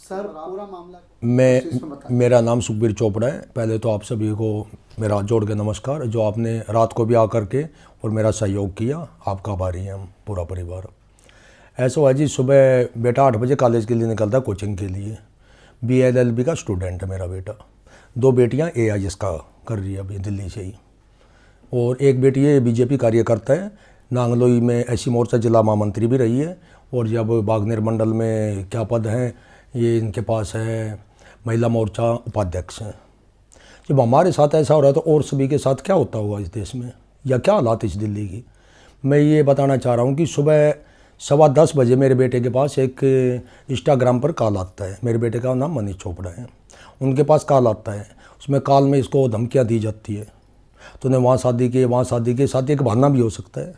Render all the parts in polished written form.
Sir पूरा मामला मेरा नाम सुखबीर चोपड़ा है। पहले तो आप सभी को मेरा जोड़ के नमस्कार, जो आपने रात को भी आकर के और मेरा सहयोग किया, आपका आभारी हैं हम पूरा परिवार। ऐसा हुआ जी, सुबह बेटा 8 बजे कॉलेज के लिए निकलता, कोचिंग के लिए। BLLB का स्टूडेंट है मेरा बेटा। 2 बेटियां AIS का कर रही है अभी दिल्ली से ही, और एक बेटी है BJP कार्यकर्ता है, नांगलोई में SC मोर्चा जिला महामंत्री भी रही है, और जब बागनेर मंडल में क्या पद हैं ये इनके पास है, महिला मोर्चा उपाध्यक्ष हैं। जब हमारे साथ ऐसा हो रहा है तो और सभी के साथ क्या होता होगा इस देश में, या क्या हालात इस दिल्ली की। मैं ये बताना चाह रहा हूँ कि सुबह 10:15 बजे मेरे बेटे के पास एक इंस्टाग्राम पर कॉल आता है। मेरे बेटे का नाम मनीष चोपड़ा है। उनके पास कॉल आता है, उसमें कॉल में इसको धमकियाँ दी जाती है, तूने वहाँ शादी की, वहाँ शादी की। शादी एक बहाना भी हो सकता है,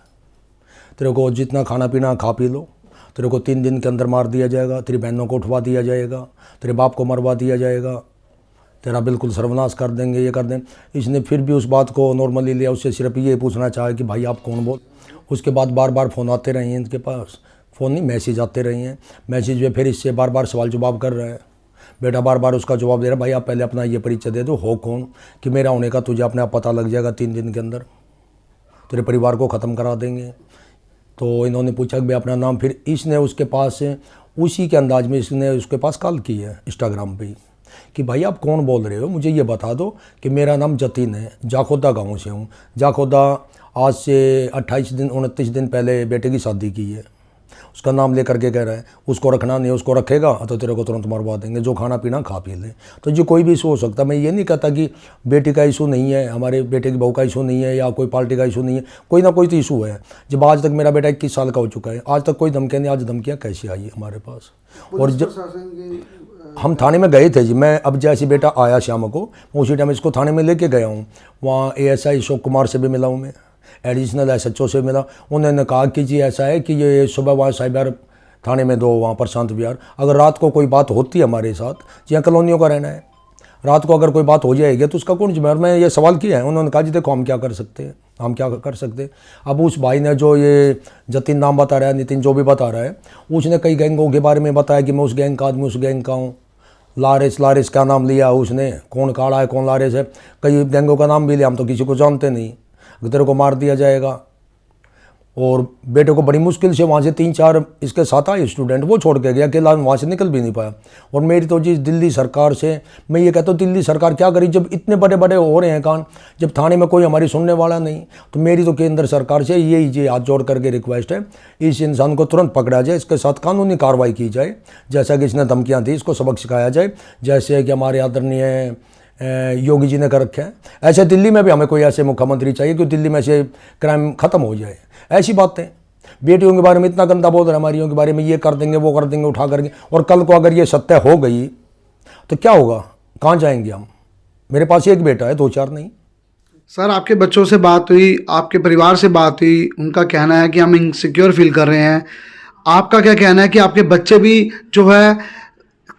तेरे को जितना खाना पीना खा पी लो, तेरे को 3 दिन के अंदर मार दिया जाएगा, तेरी बहनों को उठवा दिया जाएगा, तेरे बाप को मरवा दिया जाएगा, तेरा बिल्कुल सर्वनाश कर देंगे, ये कर देंगे। इसने फिर भी उस बात को नॉर्मली लिया, उससे सिर्फ ये पूछना चाहा कि भाई आप कौन बोल। उसके बाद बार बार फ़ोन आते रहे हैं इनके पास, फ़ोन नहीं मैसेज आते रहे हैं। मैसेज में फिर इससे बार बार सवाल जवाब कर रहा है। बेटा बार बार उसका जवाब दे रहा है, भाई आप पहले अपना ये परिचय दे दो, हो कौन, कि मेरा होने का तुझे अपने आप पता लग जाएगा, 3 दिन के अंदर तेरे परिवार को ख़त्म करा देंगे। तो इन्होंने पूछा कि भाई अपना नाम। फिर इसने उसके पास उसी के अंदाज में इसने उसके पास कॉल की है इंस्टाग्राम पे कि भाई आप कौन बोल रहे हो, मुझे ये बता दो कि मेरा नाम जतिन है, जाखोदा गांव से हूँ। जाखोदा आज से 29 दिन पहले बेटे की शादी की है। उसका नाम लेकर के कह रहा है उसको रखना नहीं, उसको रखेगा तो तेरे को तुरंत मरवा देंगे, जो खाना पीना खा पी ले। तो जो कोई भी इशू हो सकता है। मैं ये नहीं कहता कि बेटी का इशू नहीं है, हमारे बेटे की बहू का इशू नहीं है, या कोई पार्टी का इशू नहीं है, कोई ना कोई तो इशू है। जब आज तक मेरा बेटा 21 साल का हो चुका है, आज तक कोई धमकियाँ नहीं। आज धमकियाँ कैसे आई है हमारे पास। और जब हम थाने में गए थे जी, मैं अब जैसे बेटा आया शाम को, मैं उसी टाइम इसको थाने में लेके गया हूँ। वहाँ ASI अशोक कुमार से भी मिला हूँ, मैं एडिशनल SHO से मिला। उन्होंने कहा कि जी ऐसा है कि ये सुबह वहाँ साइबर थाने में 2 वहाँ पर शांत विहार, अगर रात को कोई बात होती है हमारे साथ, यहाँ कॉलोनियों का रहना है, रात को अगर कोई बात हो जाएगी तो उसका कौन जिम्मेदार। मैं ये सवाल किया है, उन्होंने कहा जी देखो हम क्या कर सकते हैं, हम क्या कर सकते हैं। अब उस भाई ने जो ये जतिन नाम बता रहा है, नितिन जो भी बता रहा है, उसने कई गैंगों के बारे में बताया कि मैं उस गैंग का आदमी, उस गैंग का हूँ। लारेस का नाम लिया उसने, कौन काला है कौन लारेस है, कई गैंगों का नाम भी लिया। हम तो किसी को जानते नहीं, तेरे को मार दिया जाएगा। और बेटे को बड़ी मुश्किल से वहाँ से 3-4 इसके साथ आए स्टूडेंट, वो छोड़ के गया, अकेला वहाँ से निकल भी नहीं पाया। और मेरी तो जी दिल्ली सरकार से मैं ये कहता हूँ, दिल्ली सरकार क्या करी जब इतने बड़े बड़े हो रहे हैं कांड, जब थाने में कोई हमारी सुनने वाला नहीं। तो मेरी तो केंद्र सरकार से यही हाथ जोड़ करके रिक्वेस्ट है, इस इंसान को तुरंत पकड़ा जाए, इसके साथ कानूनी कार्रवाई की जाए। जैसा कि इसने धमकियाँ दी, इसको सबक सिखाया जाए, जैसे कि हमारे आदरणीय योगी जी ने कर रखे हैं। ऐसे दिल्ली में भी हमें कोई ऐसे मुख्यमंत्री चाहिए कि दिल्ली में ऐसे क्राइम ख़त्म हो जाए। ऐसी बातें बेटियों के बारे में इतना गंदा बोल रहे हैं, हमारियों के बारे में ये कर देंगे वो कर देंगे उठा करके। और कल को अगर ये सत्य हो गई तो क्या होगा, कहाँ जाएंगे हम। मेरे पास एक बेटा है, 2-4 नहीं। सर आपके बच्चों से बात हुई, आपके परिवार से बात हुई, उनका कहना है कि हम इनसिक्योर फील कर रहे हैं। आपका क्या कहना है कि आपके बच्चे भी जो है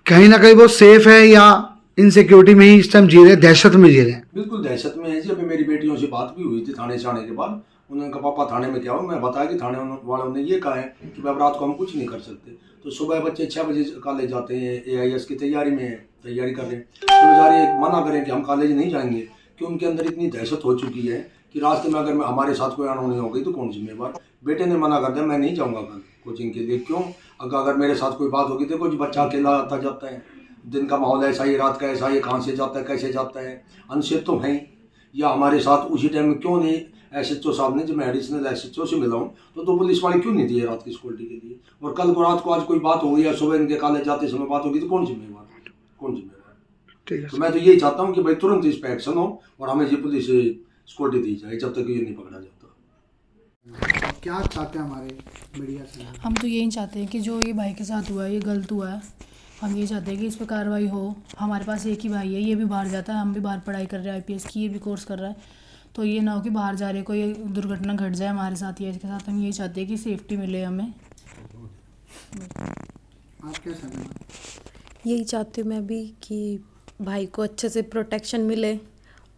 कहीं ना कहीं वो सेफ है या इनसिक्योरिटी में ही इस टाइम जी रहे हैं, दहशत में जी रहे हैं? बिल्कुल दहशत में है जी। अभी मेरी बेटियों से बात भी हुई थी थाने से आने के बाद। उन्होंने कहा पापा थाने में क्या हो, मैं बताया कि थाने वालों ने ये कहा है कि अब रात को हम कुछ नहीं कर सकते। तो सुबह बच्चे 6 बजे कॉलेज जाते हैं, AIS की तैयारी में तैयारी कर रहे हैं, तो बेचारे मना करें कि हम कॉलेज नहीं जाएंगे, कि उनके अंदर इतनी दहशत हो चुकी है कि रास्ते में अगर हमारे साथ कोई अनहोनी हो गई तो कौन जिम्मेवार। बेटे ने मना कर दिया, मैं नहीं जाऊँगा कल कोचिंग के लिए। क्यों, अगर मेरे साथ कोई बात होगी, देखो बच्चा अकेला आता जाता है, दिन का माहौल ऐसा ही, रात का ऐसा ही, कहाँ से जाता है कैसे जाता है, अनसेफ तो है। या हमारे साथ उसी टाइम में क्यों नहीं SHO साहब ने, जब मैं एडिशनल SHO से मिला हूँ, तो पुलिस वाले क्यों नहीं दिए रात की सिक्योरिटी के लिए। और कल को रात को आज कोई बात होगी या सुबह इनके कॉलेज जाते समय बात होगी तो कौन जिम्मेवार, कौन जिम्मेवार। ठीक है। तो मैं तो यही चाहता हूँ कि भाई तुरंत इस पर एक्शन हो और हमें ये पुलिस सिक्योरिटी दी जाए जब तक ये नहीं पकड़ा जाता। क्या चाहते हैं हमारे मीडिया से? हम तो यही चाहते हैं कि जो ये भाई के साथ हुआ है ये गलत हुआ है। हम ये चाहते हैं कि इस पर कार्रवाई हो। हमारे पास एक ही भाई है, ये भी बाहर जाता है, हम भी बाहर पढ़ाई कर रहे हैं IPS की, ये भी कोर्स कर रहा है। तो ये ना हो कि बाहर जा रहे कोई दुर्घटना घट जाए हमारे साथ या इसके साथ। हम यही चाहते हैं कि सेफ्टी मिले हमें। आप क्या समझ? यही चाहती हूँ मैं भी कि भाई को अच्छे से प्रोटेक्शन मिले,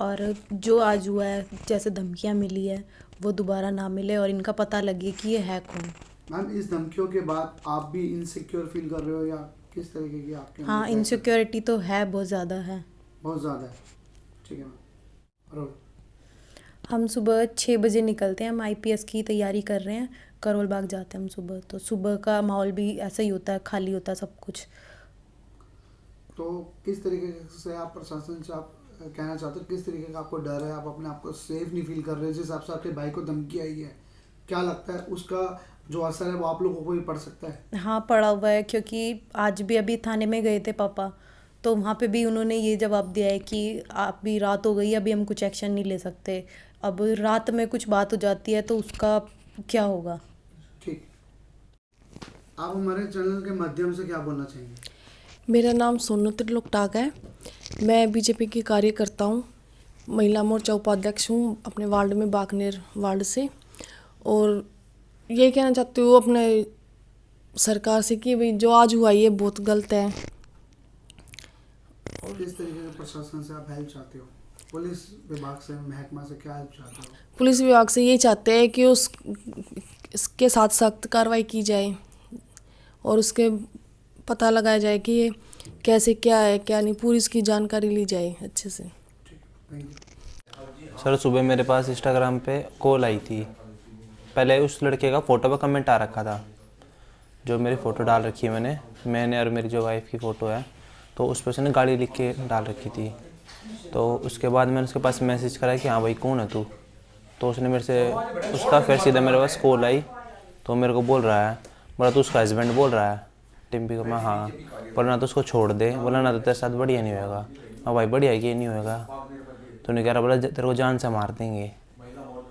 और जो आज हुआ है, जैसे धमकियाँ मिली है, वो दोबारा ना मिले और इनका पता लगे कि ये है कौन। मैम इस धमकियों के बाद आप भी इनसिक्योर फील कर रहे हो या किस तरीके की आपके हाँ, अंदर क्या- इनसिक्योरिटी तो है, बहुत ज़्यादा है। बहुत ज़्यादा है। ठीक है मैम। और हम सुबह 6 बजे निकलते हैं, हम आईपीएस की तैयारी कर रहे हैं, करोल बाग जाते हैं हम सुबह। तो सुबह का माहौल भी ऐसा ही होता है, खाली होता है सब कुछ। तो किस तरीके से आप प्रशासन से आप कहना चाहते हो, किस तरीके का आपको डर है, आप अपने आप को सेफ नहीं फील कर रहे, जिस हिसाब से आपके भाई को धमकी आई है, क्या लगता है उसका जो असर है वो आप लोगों को भी पड़ सकता है? हाँ, पड़ा हुआ है, क्योंकि आज भी अभी थाने में गए थे पापा, तो वहाँ पे भी उन्होंने ये जवाब दिया है कि अभी रात हो गई, अभी हम कुछ एक्शन नहीं ले सकते। अब रात में कुछ बात हो जाती है तो उसका क्या होगा। ठीक। आप हमारे चैनल के माध्यम से क्या बोलना चाहेंगे? मेरा नाम सोनू त्रिलोकटाक है। मैं बीजेपी की कार्यकर्ता हूँ, महिला मोर्चा उपाध्यक्ष हूँ अपने वार्ड में, बाकनेर वार्ड से। और ये कहना चाहती हूँ अपने सरकार से कि भाई जो आज हुआ ये बहुत गलत है। किस तरीके के प्रशासन से आप हेल्प चाहते हो? पुलिस विभाग से, महकमा से क्या हेल्प चाहते हो? पुलिस विभाग से ये चाहते हैं कि इसके साथ सख्त कार्रवाई की जाए और उसके पता लगाया जाए कि ये कैसे, क्या है क्या नहीं, पूरी इसकी जानकारी ली जाए अच्छे से। Thank you. सर सुबह मेरे पास इंस्टाग्राम पे कॉल आई थी। पहले उस लड़के का फ़ोटो पे कमेंट आ रखा था, जो मेरी फ़ोटो डाल रखी है मैंने और मेरी जो वाइफ की फ़ोटो है, तो उस पर उसने गाड़ी लिख के डाल रखी थी। तो उसके बाद मैंने उसके पास मैसेज करा कि हाँ भाई कौन है तू। तो उसने मेरे से उसका फिर सीधा मेरे पास कॉल आई, तो मेरे को बोल रहा है, बोला तो उसका हस्बैंड बोल रहा है टिम्पी को। मैं हाँ, बोला ना तो उसको छोड़ दे, बोला ना तो तेरे साथ बढ़िया नहीं होगा। हाँ भाई बढ़िया ये नहीं होगा। तो उन्हें कह रहा, बोला तेरे को जान से मार देंगे।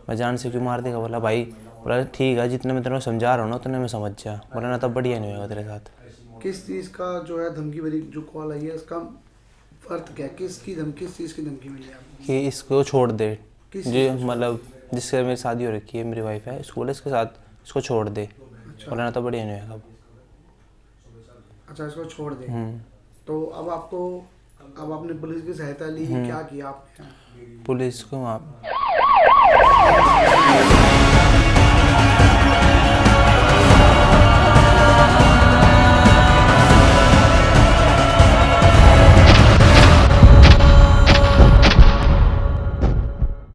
मैं जान से क्यों मार देगा? बोला भाई, बोला ठीक है जितने मैं तेरे को समझा रहा हूँ ना उतने में समझ जा, बोला ना तब बढ़िया नहीं होगा तेरे साथ। किस चीज़ का जो है धमकी भरी जो कॉल आई है, इसका अर्थ क्या है? किस चीज़ की धमकी मिली है आपको? कि इसको छोड़ दे, किस जी मतलब जिससे मेरी शादी हो रखी है, मेरी वाइफ है, इसको बोले इसके साथ इसको छोड़ दे, बोला ना तो बढ़िया नहीं होगा। अच्छा, इसको छोड़ दे। तो अब आपने पुलिस की सहायता ली, क्या किया आपने? पुलिस को वहाँ